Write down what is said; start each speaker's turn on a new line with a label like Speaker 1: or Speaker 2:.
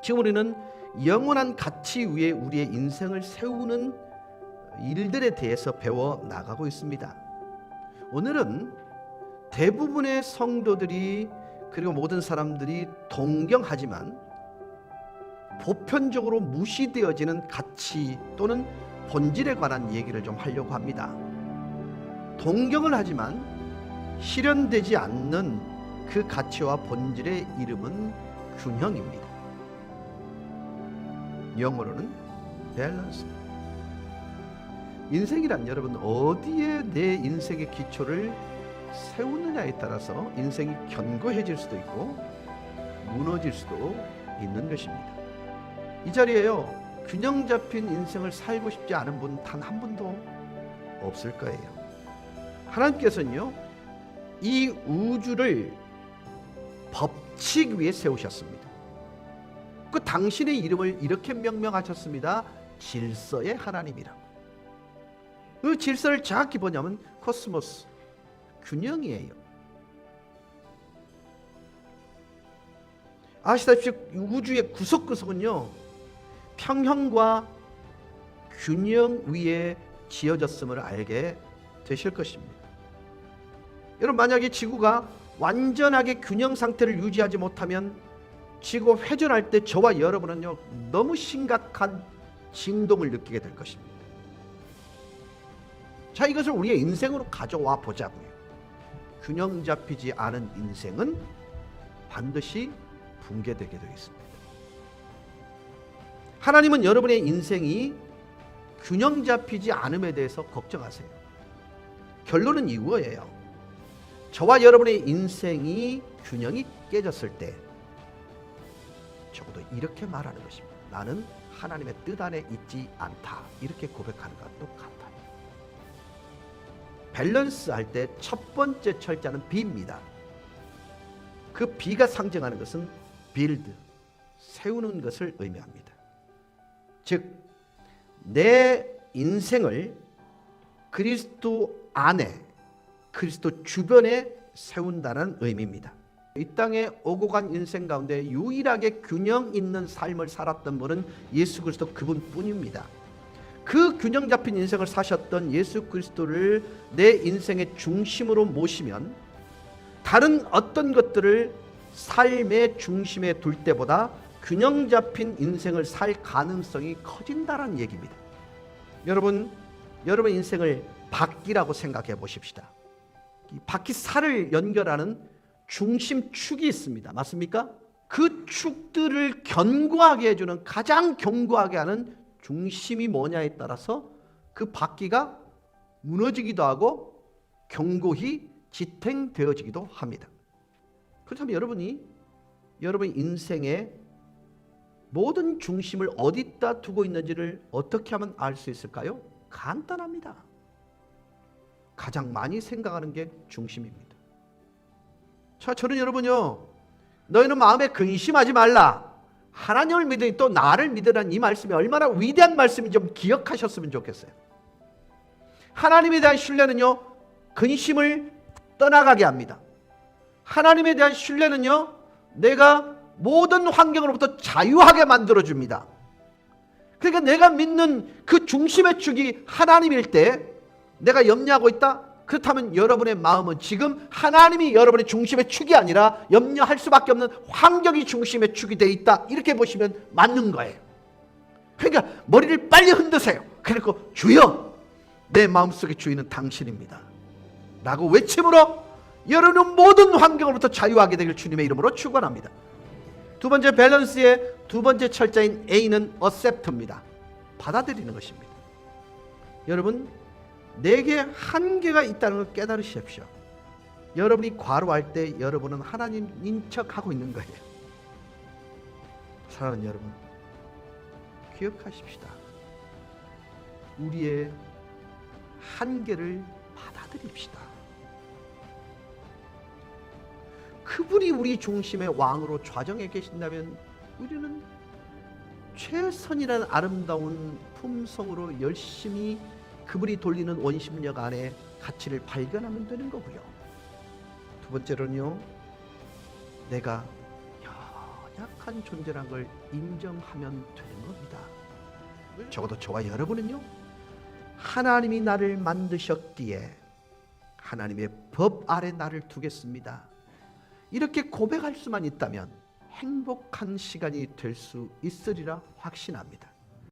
Speaker 1: 지금 우리는 영원한 가치 위에 우리의 인생을 세우는 일들에 대해서 배워 나가고 있습니다. 오늘은 대부분의 성도들이 그리고 모든 사람들이 동경하지만 보편적으로 무시되어지는 가치 또는 본질에 관한 얘기를 좀 하려고 합니다. 동경을 하지만 실현되지 않는 그 가치와 본질의 이름은 균형입니다. 영어로는 밸런스. 인생이란 여러분 어디에 내 인생의 기초를 세우느냐에 따라서 인생이 견고해질 수도 있고 무너질 수도 있는 것입니다. 이 자리에요, 균형 잡힌 인생을 살고 싶지 않은 분 단 한 분도 없을 거예요. 하나님께서는요, 이 우주를 법칙 위에 세우셨습니다. 그 당신의 이름을 이렇게 명명하셨습니다. 질서의 하나님이라고. 그 질서를 정확히 보냐면 코스모스, 균형이에요. 아시다시피 우주의 구석구석은요, 평형과 균형 위에 지어졌음을 알게 되실 것입니다. 여러분, 만약에 지구가 완전하게 균형 상태를 유지하지 못하면 지구 회전할 때 저와 여러분은요, 너무 심각한 진동을 느끼게 될 것입니다. 자, 이것을 우리의 인생으로 가져와 보자고요. 균형 잡히지 않은 인생은 반드시 붕괴되게 되어 있습니다. 하나님은 여러분의 인생이 균형 잡히지 않음에 대해서 걱정하세요. 결론은 이거예요. 저와 여러분의 인생이 균형이 깨졌을 때 적어도 이렇게 말하는 것입니다. 나는 하나님의 뜻 안에 있지 않다. 이렇게 고백하는 것과 똑같아요. 밸런스 할 때 첫 번째 철자는 B입니다. 그 B가 상징하는 것은 build, 세우는 것을 의미합니다. 즉, 내 인생을 그리스도 안에, 그리스도 주변에 세운다는 의미입니다. 이 땅에 오고 간 인생 가운데 유일하게 균형 있는 삶을 살았던 분은 예수 그리스도 그분뿐입니다. 그 균형 잡힌 인생을 사셨던 예수 그리스도를 내 인생의 중심으로 모시면 다른 어떤 것들을 삶의 중심에 둘 때보다 균형 잡힌 인생을 살 가능성이 커진다는 얘기입니다. 여러분 인생을 바퀴라고 생각해 보십시다. 이 바퀴 살을 연결하는 중심축이 있습니다. 맞습니까? 그 축들을 견고하게 해주는, 가장 견고하게 하는 중심이 뭐냐에 따라서 그 바퀴가 무너지기도 하고 견고히 지탱되어지기도 합니다. 그렇다면 여러분의 인생의 모든 중심을 어디다 두고 있는지를 어떻게 하면 알 수 있을까요? 간단합니다. 가장 많이 생각하는 게 중심입니다. 자, 저는 여러분요, 너희는 마음에 근심하지 말라. 하나님을 믿으니 또 나를 믿으라는 이 말씀이 얼마나 위대한 말씀인지 좀 기억하셨으면 좋겠어요. 하나님에 대한 신뢰는요, 근심을 떠나가게 합니다. 하나님에 대한 신뢰는요, 내가 모든 환경으로부터 자유하게 만들어줍니다. 그러니까 내가 믿는 그 중심의 축이 하나님일 때 내가 염려하고 있다? 그렇다면 여러분의 마음은 지금 하나님이 여러분의 중심의 축이 아니라 염려할 수밖에 없는 환경이 중심의 축이 되어 있다. 이렇게 보시면 맞는 거예요. 그러니까 머리를 빨리 흔드세요. 그리고 주여, 내 마음속의 주인은 당신입니다 라고 외침으로 여러분은 모든 환경으로부터 자유하게 되길 주님의 이름으로 축원합니다. 두 번째 밸런스의 두 번째 철자인 A는 accept입니다. 받아들이는 것입니다. 여러분, 내게 한계가 있다는 걸 깨달으십시오. 여러분이 과로할 때 여러분은 하나님인 척하고 있는 거예요. 사랑하는 여러분, 기억하십시다. 우리의 한계를 받아들입시다. 그분이 우리 중심의 왕으로 좌정해 계신다면 우리는 최선이라는 아름다운 품성으로 열심히 그분이 돌리는 원심력 안에 가치를 발견하면 되는 거고요. 두 번째로는요, 내가 연약한 행복한 존재라는 걸 인정하면 되는 겁니다. 적어도 저와 여러분은요, 하나님이 나를 만드셨기에 하나님의 법 아래 나를 두겠습니다, 이렇게 고백할 수만 있다면 행복한 시간이 될 수 있으리라 확신합니다.